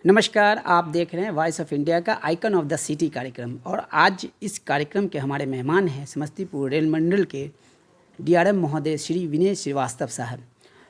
नमस्कार, आप देख रहे हैं वॉइस ऑफ इंडिया का आइकन ऑफ द सिटी कार्यक्रम। और आज इस कार्यक्रम के हमारे मेहमान हैं समस्तीपुर रेल मंडल के डीआरएम महोदय श्री विनय श्रीवास्तव साहब।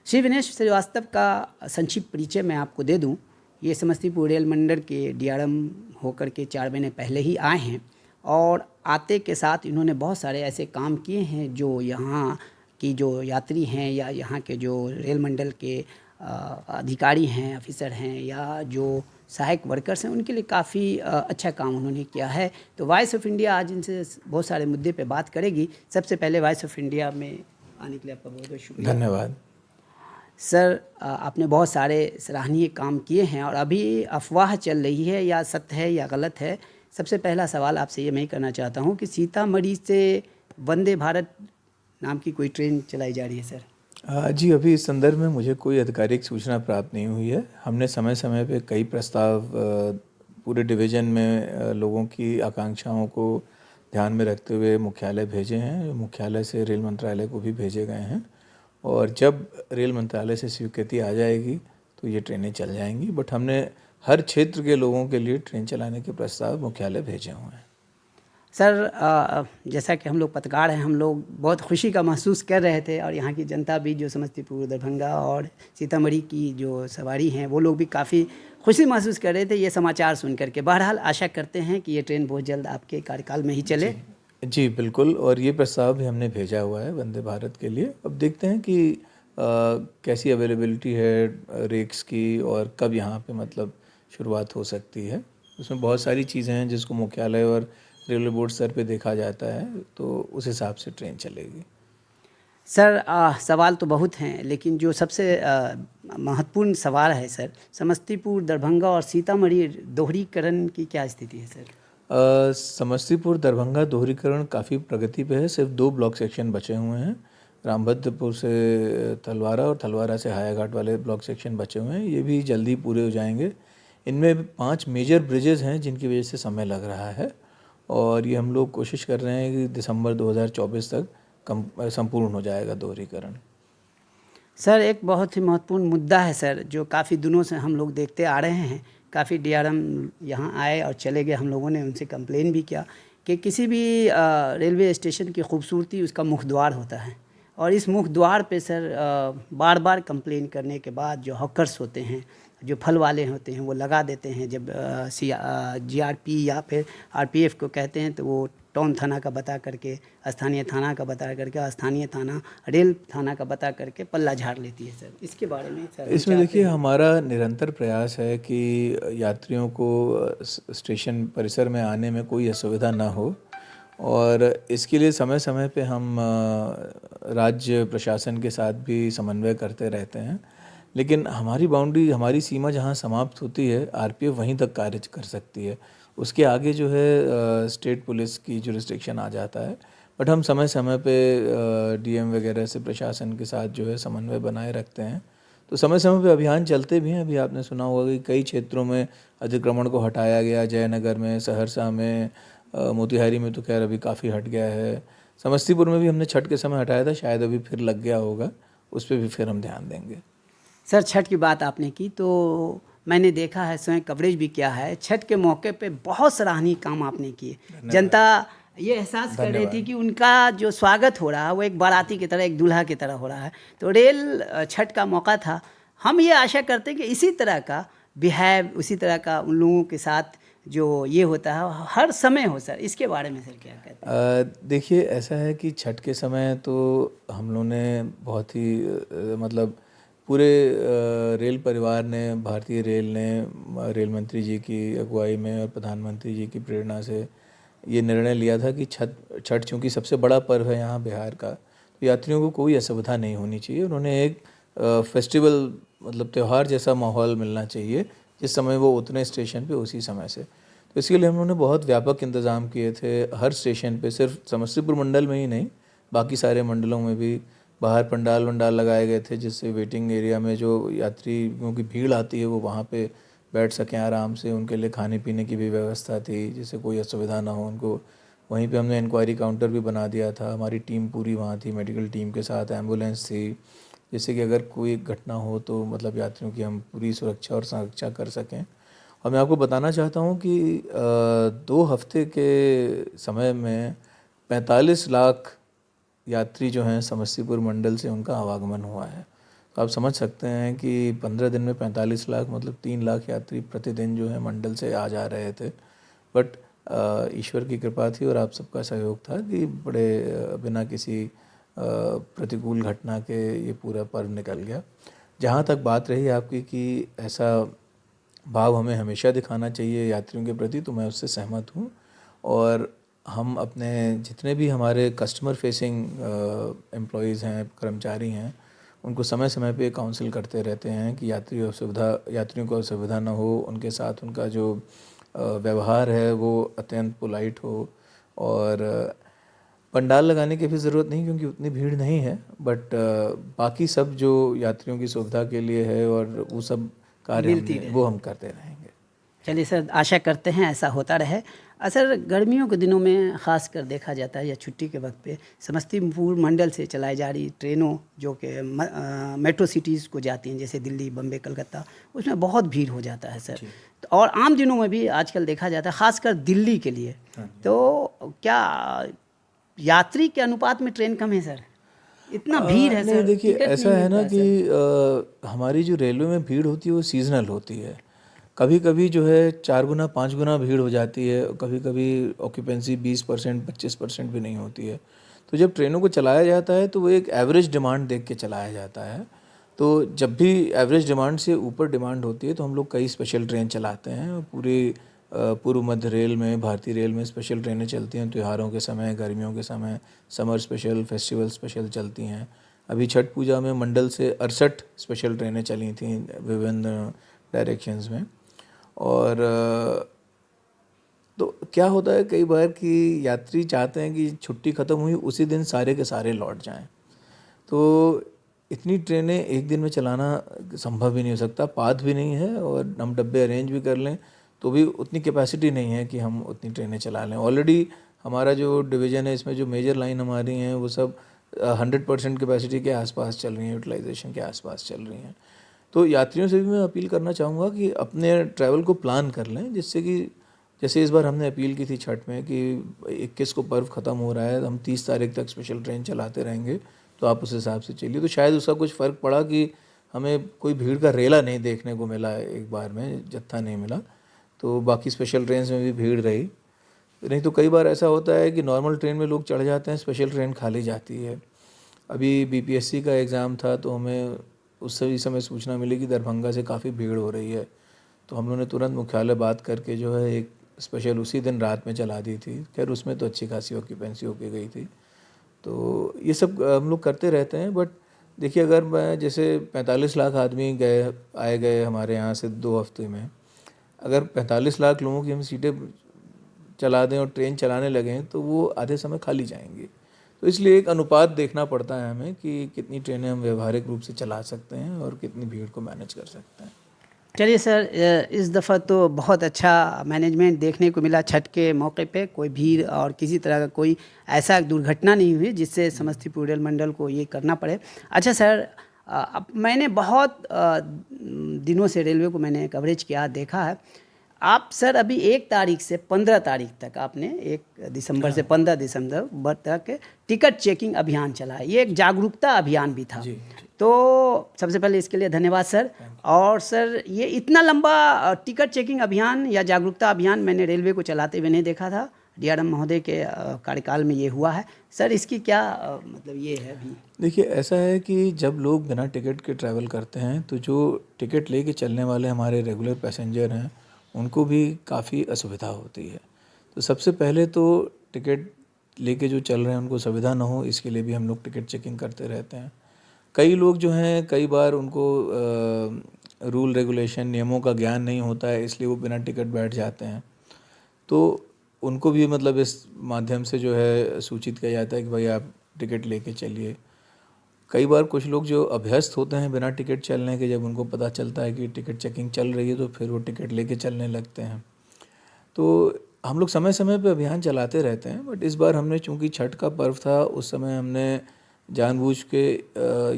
श्री विनय श्रीवास्तव का संक्षिप्त परिचय मैं आपको दे दूं। ये समस्तीपुर रेल मंडल के डीआरएम होकर के 4 महीने पहले ही आए हैं और आते के साथ इन्होंने बहुत सारे ऐसे काम किए हैं जो यहाँ की जो यात्री हैं या यहाँ के जो रेल मंडल के अधिकारी हैं, ऑफिसर हैं या जो सहायक वर्कर्स हैं, उनके लिए काफ़ी अच्छा काम उन्होंने किया है। तो वॉइस ऑफ इंडिया आज इनसे बहुत सारे मुद्दे पे बात करेगी। सबसे पहले वॉइस ऑफ इंडिया में आने के लिए आपका बहुत बहुत शुक्रिया। धन्यवाद सर, आपने बहुत सारे सराहनीय काम किए हैं और अभी अफवाह चल रही है, या सत्य है या गलत है। सबसे पहला सवाल आपसे ये मैं करना चाहता हूँ कि सीतामढ़ी से वंदे भारत नाम की कोई ट्रेन चलाई जा रही है सर? जी, अभी इस संदर्भ में मुझे कोई आधिकारिक सूचना प्राप्त नहीं हुई है। हमने समय समय पे कई प्रस्ताव पूरे डिवीज़न में लोगों की आकांक्षाओं को ध्यान में रखते हुए मुख्यालय भेजे हैं। मुख्यालय से रेल मंत्रालय को भी भेजे गए हैं और जब रेल मंत्रालय से स्वीकृति आ जाएगी तो ये ट्रेनें चल जाएंगी। बट हमने हर क्षेत्र के लोगों के लिए ट्रेन चलाने के प्रस्ताव मुख्यालय भेजे हुए हैं। सर, जैसा कि हम लोग पत्रकार हैं, हम लोग बहुत खुशी का महसूस कर रहे थे और यहाँ की जनता भी, जो समस्तीपुर, दरभंगा और सीतामढ़ी की जो सवारी हैं, वो लोग भी काफ़ी खुशी महसूस कर रहे थे ये समाचार सुन करके। बहरहाल आशा करते हैं कि ये ट्रेन बहुत जल्द आपके कार्यकाल में ही चले। जी बिल्कुल, और ये प्रस्ताव भी हमने भेजा हुआ है वंदे भारत के लिए। अब देखते हैं कि कैसी अवेलेबिलिटी है रेक्स की और कब यहाँ पे मतलब शुरुआत हो सकती है। उसमें बहुत सारी चीज़ें हैं जिसको मुख्यालय और रेलवे बोर्ड स्तर पे देखा जाता है, तो उस हिसाब से ट्रेन चलेगी। सर, सवाल तो बहुत हैं, लेकिन जो सबसे महत्वपूर्ण सवाल है सर, समस्तीपुर, दरभंगा और सीतामढ़ी दोहरीकरण की क्या स्थिति है सर? समस्तीपुर दरभंगा दोहरीकरण काफ़ी प्रगति पे है। सिर्फ 2 ब्लॉक सेक्शन बचे हुए हैं। रामभद्रपुर से तलवारा और तलवारा से हायाघाट वाले ब्लॉक सेक्शन बचे हुए हैं। ये भी जल्दी पूरे हो जाएंगे। इनमें 5 मेजर ब्रिजेज़ हैं जिनकी वजह से समय लग रहा है और ये हम लोग कोशिश कर रहे हैं कि दिसंबर 2024 तक संपूर्ण हो जाएगा दोहरीकरण। सर, एक बहुत ही महत्वपूर्ण मुद्दा है सर, जो काफ़ी दिनों से हम लोग देखते आ रहे हैं। काफ़ी डीआरएम यहाँ आए और चले गए, हम लोगों ने उनसे कंप्लेन भी किया कि किसी भी रेलवे स्टेशन की खूबसूरती उसका मुख द्वार होता है। और इस मुख द्वार पे सर बार बार कंप्लेन करने के बाद जो हॉकर्स होते हैं, जो फल वाले होते हैं, वो लगा देते हैं। जब जीआरपी या फिर आरपीएफ को कहते हैं तो वो टाउन थाना का बता करके, स्थानीय थाना का बता करके, स्थानीय थाना रेल थाना का बता करके पल्ला झाड़ लेती है सर। इसके बारे में सर इसमें देखिए, हमारा निरंतर प्रयास है कि यात्रियों को स्टेशन परिसर में आने में कोई असुविधा ना हो और इसके लिए समय समय पे हम राज्य प्रशासन के साथ भी समन्वय करते रहते हैं। लेकिन हमारी बाउंड्री, हमारी सीमा जहाँ समाप्त होती है, आरपीएफ वहीं तक कार्य कर सकती है। उसके आगे जो है स्टेट पुलिस की जुरिस्डिक्शन आ जाता है। बट हम समय समय पे डीएम वगैरह से प्रशासन के साथ जो है समन्वय बनाए रखते हैं। तो समय समय पे अभियान चलते भी हैं। अभी आपने सुना होगा कि कई क्षेत्रों में अतिक्रमण को हटाया गया, जयनगर में, सहरसा में, मोतिहारी में तो खैर अभी काफ़ी हट गया है। समस्तीपुर में भी हमने छठ के समय हटाया था, शायद अभी फिर लग गया होगा। उस पर भी फिर हम ध्यान देंगे। सर, छठ की बात आपने की तो मैंने देखा है, स्वयं कवरेज भी किया है। छठ के मौके पे बहुत सराहनीय काम आपने किए। जनता ये एहसास कर रही थी कि उनका जो स्वागत हो रहा है वो एक बाराती की तरह, एक दूल्हा की तरह हो रहा है। तो रेल छठ का मौका था। हम ये आशा करते हैं कि इसी तरह का बिहेव, उसी तरह का उन लोगों के साथ जो ये होता है हर समय हो सर। इसके बारे में सर क्या कहते हैं? देखिए, ऐसा है कि छठ के समय तो हम लोगों ने बहुत ही मतलब पूरे रेल परिवार ने, भारतीय रेल ने, रेल मंत्री जी की अगुवाई में और प्रधानमंत्री जी की प्रेरणा से ये निर्णय लिया था कि छठ चूँकि सबसे बड़ा पर्व है यहाँ बिहार का, तो यात्रियों को कोई असुविधा नहीं होनी चाहिए। उन्होंने एक फेस्टिवल मतलब त्यौहार जैसा माहौल मिलना चाहिए जिस समय वो उतने स्टेशन पे उसी समय से। तो इसके लिए हम लोगों ने बहुत व्यापक इंतज़ाम किए थे हर स्टेशन पे। सिर्फ समस्तीपुर मंडल में ही नहीं, बाकी सारे मंडलों में भी बाहर पंडाल वंडाल लगाए गए थे जिससे वेटिंग एरिया में जो यात्रियों की भीड़ आती है वो वहाँ पे बैठ सकें आराम से। उनके लिए खाने पीने की भी व्यवस्था थी जिससे कोई असुविधा ना हो उनको। वहीं पे हमने इंक्वायरी काउंटर भी बना दिया था। हमारी टीम पूरी वहाँ थी, मेडिकल टीम के साथ एम्बुलेंस थी, जिससे कि अगर कोई घटना हो तो मतलब यात्रियों की हम पूरी सुरक्षा और संरक्षा कर सकें। और मैं आपको बताना चाहता हूँ कि 2 हफ्ते के समय में 45 लाख यात्री जो हैं समस्तीपुर मंडल से उनका आवागमन हुआ है। तो आप समझ सकते हैं कि 15 दिन में 45 लाख मतलब 3 लाख यात्री प्रतिदिन जो है मंडल से आ जा रहे थे। बट ईश्वर की कृपा थी और आप सबका सहयोग था कि बड़े बिना किसी प्रतिकूल घटना के ये पूरा पर्व निकल गया। जहाँ तक बात रही आपकी कि ऐसा भाव हमें हमेशा दिखाना चाहिए यात्रियों के प्रति, तो मैं उससे सहमत हूँ। और हम अपने जितने भी हमारे कस्टमर फेसिंग एम्प्लॉयज़ हैं, कर्मचारी हैं, उनको समय समय पे काउंसिल करते रहते हैं कि यात्रियों को असुविधा ना हो, उनके साथ उनका जो व्यवहार है वो अत्यंत पोलाइट हो। और पंडाल लगाने की भी ज़रूरत नहीं क्योंकि उतनी भीड़ नहीं है, बट बाकी सब जो यात्रियों की सुविधा के लिए है और वो सब कार्य वो हम करते रहेंगे। चलिए सर, आशा करते हैं ऐसा होता रहे। सर, गर्मियों के दिनों में ख़ास कर देखा जाता है या छुट्टी के वक्त पे समस्तीपुर मंडल से चलाई जा रही ट्रेनों जो कि मेट्रो सिटीज़ को जाती हैं, जैसे दिल्ली, बम्बे, कलकत्ता, उसमें बहुत भीड़ हो जाता है सर। तो और आम दिनों में भी आजकल देखा जाता है, ख़ासकर दिल्ली के लिए। तो क्या यात्री के अनुपात में ट्रेन कम है सर? इतना भीड़ है नहीं, सर, देखिए टिकट ऐसा नहीं है ना मिलता कि हमारी जो रेलवे में भीड़ होती है वो सीजनल होती है। कभी कभी जो है 4 गुना 5 गुना भीड़ हो जाती है, कभी कभी ऑक्यूपेंसी 20% 25% भी नहीं होती है। तो जब ट्रेनों को चलाया जाता है तो वो एक एवरेज डिमांड देख के चलाया जाता है। तो जब भी एवरेज डिमांड से ऊपर डिमांड होती है तो हम लोग कई स्पेशल ट्रेन चलाते हैं। और पूरी पूर्व मध्य रेल में, भारतीय रेल में स्पेशल ट्रेनें चलती हैं त्योहारों के समय, गर्मियों के समय, समर स्पेशल, फेस्टिवल स्पेशल चलती हैं। अभी छठ पूजा में मंडल से 68 स्पेशल ट्रेनें चली थी विभिन्न डायरेक्शंस में। और तो क्या होता है कई बार कि यात्री चाहते हैं कि छुट्टी ख़त्म हुई उसी दिन सारे के सारे लौट जाएं। तो इतनी ट्रेनें एक दिन में चलाना संभव ही नहीं हो सकता, पाथ भी नहीं है, और हम डब्बे अरेंज भी कर लें तो भी उतनी कैपेसिटी नहीं है कि हम उतनी ट्रेनें चला लें। ऑलरेडी हमारा जो डिवीज़न है इसमें जो मेजर लाइन हमारी हैं वो सब 100% कैपेसिटी के आसपास चल रही हैं, यूटिलाइजेशन के आसपास चल रही हैं। तो यात्रियों से भी मैं अपील करना चाहूँगा कि अपने ट्रैवल को प्लान कर लें, जिससे कि जैसे इस बार हमने अपील की थी छठ में कि 21 को पर्व ख़त्म हो रहा है, हम 30 तारीख तक स्पेशल ट्रेन चलाते रहेंगे, तो आप उस हिसाब से चलिए। तो शायद उसका कुछ फ़र्क पड़ा कि हमें कोई भीड़ का रेला नहीं देखने को मिला, एक बार में जत्था नहीं मिला, तो बाकी स्पेशल ट्रेन में भी भीड़ रही। नहीं तो कई बार ऐसा होता है कि नॉर्मल ट्रेन में लोग चढ़ जाते हैं, स्पेशल ट्रेन खाली जाती है। अभी बीपीएससी का एग्ज़ाम था तो हमें उस समय सूचना मिली कि दरभंगा से काफ़ी भीड़ हो रही है, तो हम लोगों ने तुरंत मुख्यालय बात करके जो है एक स्पेशल उसी दिन रात में चला दी थी। खैर उसमें तो अच्छी खासी ऑक्यूपेंसी होके गई थी। तो ये सब हम लोग करते रहते हैं। बट देखिए, अगर मैं जैसे 45 लाख आदमी आए गए हमारे यहाँ से 2 हफ्ते में, अगर 45 लाख लोगों की हम सीटें चला दें और ट्रेन चलाने लगें तो वो आधे समय खाली जाएंगी। तो इसलिए एक अनुपात देखना पड़ता है हमें कि कितनी ट्रेनें हम व्यवहारिक रूप से चला सकते हैं और कितनी भीड़ को मैनेज कर सकते हैं। चलिए सर, इस दफ़ा तो बहुत अच्छा मैनेजमेंट देखने को मिला। छठ के मौके पे कोई भीड़ और किसी तरह का कोई ऐसा दुर्घटना नहीं हुई जिससे समस्तीपुर रेल मंडल को ये करना पड़े। अच्छा सर, अब मैंने बहुत दिनों से रेलवे को मैंने कवरेज किया, देखा है। आप सर अभी 1 तारीख से 15 तारीख तक आपने 1 दिसंबर से 15 दिसंबर तक टिकट चेकिंग अभियान चला है। ये एक जागरूकता अभियान भी था। तो सबसे पहले इसके लिए धन्यवाद सर। और सर, ये इतना लंबा टिकट चेकिंग अभियान या जागरूकता अभियान मैंने रेलवे को चलाते हुए नहीं देखा था। डीआरएम महोदय के कार्यकाल में ये हुआ है। सर, इसकी क्या मतलब ये है अभी? देखिए, ऐसा है कि जब लोग बिना टिकट के ट्रैवल करते हैं तो जो टिकट लेके चलने वाले हमारे रेगुलर पैसेंजर हैं उनको भी काफ़ी असुविधा होती है। तो सबसे पहले तो टिकट लेके जो चल रहे हैं उनको सुविधा ना हो, इसके लिए भी हम लोग टिकट चेकिंग करते रहते हैं। कई लोग जो हैं कई बार उनको रूल रेगुलेशन नियमों का ज्ञान नहीं होता है, इसलिए वो बिना टिकट बैठ जाते हैं। तो उनको भी मतलब इस माध्यम से जो है सूचित किया जाता है कि भाई आप टिकट लेके चलिए। कई बार कुछ लोग जो अभ्यस्त होते हैं बिना टिकट चलने के, जब उनको पता चलता है कि टिकट चेकिंग चल रही है तो फिर वो टिकट लेके चलने लगते हैं। तो हम लोग समय समय पे अभियान चलाते रहते हैं। बट इस बार हमने, चूँकि छठ का पर्व था, उस समय हमने जानबूझ के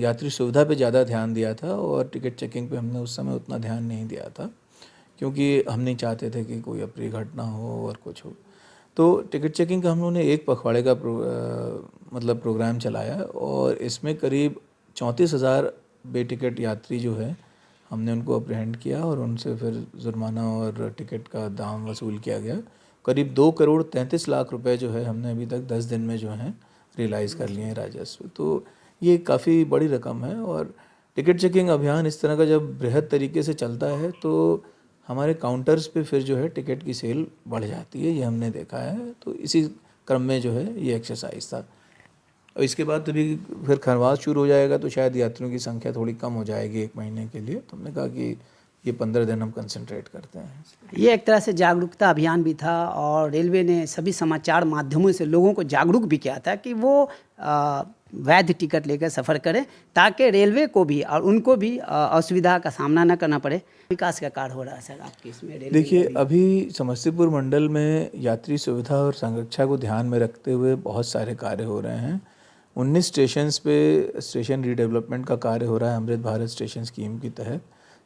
यात्री सुविधा पे ज़्यादा ध्यान दिया था और टिकट चेकिंग पे हमने उस समय उतना ध्यान नहीं दिया था, क्योंकि हम नहीं चाहते थे कि कोई अप्रिय घटना हो और कुछ हो। तो टिकट चेकिंग का हम लोगों ने एक पखवाड़े का मतलब प्रोग्राम चलाया और इसमें करीब 34,000 बेटिकट यात्री जो है हमने उनको अप्रहेंड किया और उनसे फिर जुर्माना और टिकट का दाम वसूल किया गया। करीब 2,33,00,000 रुपए जो है हमने अभी तक 10 दिन में जो है रियलाइज़ कर लिए हैं राजस्व। तो ये काफ़ी बड़ी रकम है और टिकट चेकिंग अभियान इस तरह का जब बृहद तरीके से चलता है तो हमारे काउंटर्स पे फिर जो है टिकट की सेल बढ़ जाती है, ये हमने देखा है। तो इसी क्रम में जो है ये एक्सरसाइज था और इसके बाद अभी फिर खरवास शुरू हो जाएगा तो शायद यात्रियों की संख्या थोड़ी कम हो जाएगी 1 महीने के लिए। तो हमने कहा कि ये 15 दिन हम कंसंट्रेट करते हैं। ये एक तरह से जागरूकता अभियान भी था और रेलवे ने सभी समाचार माध्यमों से लोगों को जागरूक भी किया था कि वो वैध टिकट लेकर सफ़र करें ताकि रेलवे को भी और उनको भी असुविधा का सामना न करना पड़े। विकास का कार्य हो रहा है सर आपके इसमें रेलवे देखिए, में भी? अभी समस्तीपुर मंडल में यात्री सुविधा और संरक्षा को ध्यान में रखते हुए बहुत सारे कार्य हो रहे हैं। 19 स्टेशंस पे स्टेशन रीडेवलपमेंट का कार्य हो रहा है अमृत भारत स्टेशन स्कीम के तहत,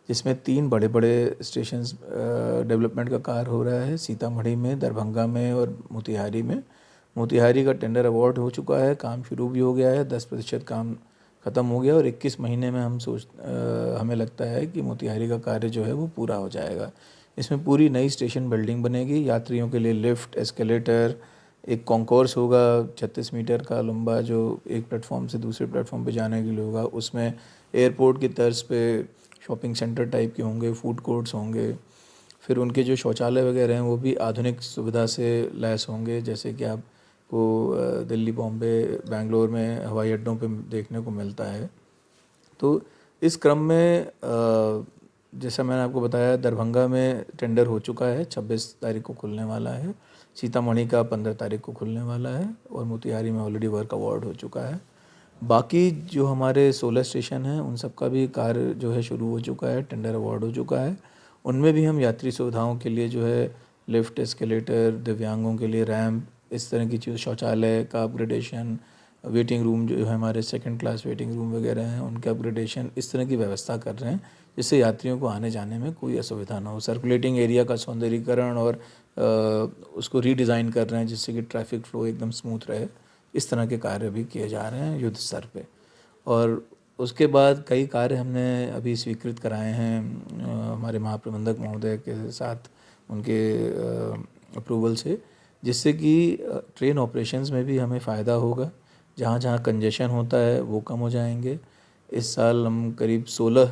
जिसमें 3 बड़े स्टेशंस डेवलपमेंट का कार्य हो रहा है, सीतामढ़ी में, दरभंगा में और मोतिहारी में। मोतिहारी का टेंडर अवार्ड हो चुका है, काम शुरू भी हो गया है, 10% काम ख़त्म हो गया और 21 महीने में हमें लगता है कि मोतिहारी का कार्य जो है वो पूरा हो जाएगा। इसमें पूरी नई स्टेशन बिल्डिंग बनेगी, यात्रियों के लिए लिफ्ट, एस्केलेटर, एक कॉन्कोर्स होगा 36 मीटर का लंबा जो एक प्लेटफॉर्म से दूसरे प्लेटफॉर्म पे जाने के लिए होगा। उसमें एयरपोर्ट की तर्ज पे शॉपिंग सेंटर टाइप के होंगे, फूड कोर्ट्स होंगे। फिर उनके जो शौचालय वगैरह हैं वो भी आधुनिक सुविधा से लैस होंगे, जैसे कि आपको दिल्ली, बॉम्बे, बेंगलोर में हवाई अड्डों पे देखने को मिलता है। तो इस क्रम में जैसा मैंने आपको बताया, दरभंगा में टेंडर हो चुका है, 26 तारीख को खुलने वाला है। सीतामढ़ी का 15 तारीख को खुलने वाला है और मोतिहारी में ऑलरेडी वर्क अवार्ड हो चुका है। बाकी जो हमारे 16 स्टेशन हैं उन सब का भी कार्य जो है शुरू हो चुका है, टेंडर अवार्ड हो चुका है। उनमें भी हम यात्री सुविधाओं के लिए जो है लिफ्ट, एस्केलेटर, दिव्यांगों के लिए रैंप, इस तरह की चीज़, शौचालय का अपग्रेडेशन, वेटिंग रूम जो है हमारे 2nd क्लास वेटिंग रूम वगैरह हैं उनके अपग्रेडेशन, इस तरह की व्यवस्था कर रहे हैं जिससे यात्रियों को आने जाने में कोई असुविधा ना हो। सर्कुलेटिंग एरिया का सौंदर्यीकरण और उसको रीडिज़ाइन कर रहे हैं जिससे कि ट्रैफिक फ्लो एकदम स्मूथ रहे। इस तरह के कार्य भी किए जा रहे हैं युद्ध स्तर पे। और उसके बाद कई कार्य हमने अभी स्वीकृत कराए हैं हमारे महाप्रबंधक महोदय के साथ, उनके अप्रूवल से, जिससे कि ट्रेन ऑपरेशंस में भी हमें फ़ायदा होगा। जहाँ जहाँ कंजेशन होता है वो कम हो जाएंगे। इस साल हम करीब 16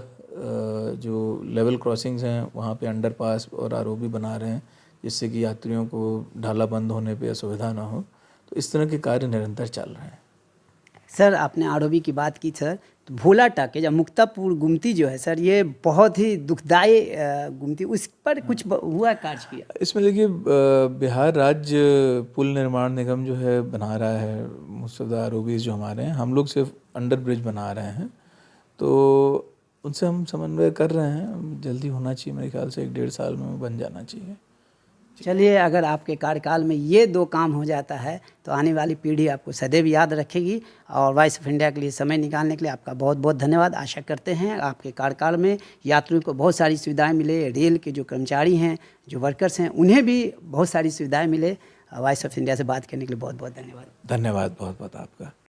जो लेवल क्रॉसिंग्स हैं वहाँ पे अंडरपास और आरओबी बना रहे हैं जिससे कि यात्रियों को ढाला बंद होने पे असुविधा ना हो। तो इस तरह के कार्य निरंतर चल रहे हैं। सर आपने आरओबी की बात की सर, तो भोला टाके या मुक्तापुर गुमती जो है सर, ये बहुत ही दुखदायी गुमती, उस पर कुछ हुआ कार्य किया? इसमें देखिए, बिहार राज्य पुल निर्माण निगम जो है बना रहा है मुस्तफा आरओबीज जो हमारे हैं, हम लोग सिर्फ अंडर ब्रिज बना रहे हैं। तो उनसे हम समन्वय कर रहे हैं, जल्दी होना चाहिए, मेरे ख्याल से 1-1.5 साल में बन जाना चाहिए। चलिए, अगर आपके कार्यकाल में ये 2 काम हो जाता है तो आने वाली पीढ़ी आपको सदैव याद रखेगी। और वॉइस ऑफ इंडिया के लिए समय निकालने के लिए आपका बहुत बहुत धन्यवाद। आशा करते हैं आपके कार्यकाल में यात्रियों को बहुत सारी सुविधाएं मिले, रेल के जो कर्मचारी हैं, जो वर्कर्स हैं, उन्हें भी बहुत सारी सुविधाएं मिले। वॉइस ऑफ इंडिया से बात करने के लिए बहुत बहुत धन्यवाद। धन्यवाद बहुत बहुत आपका।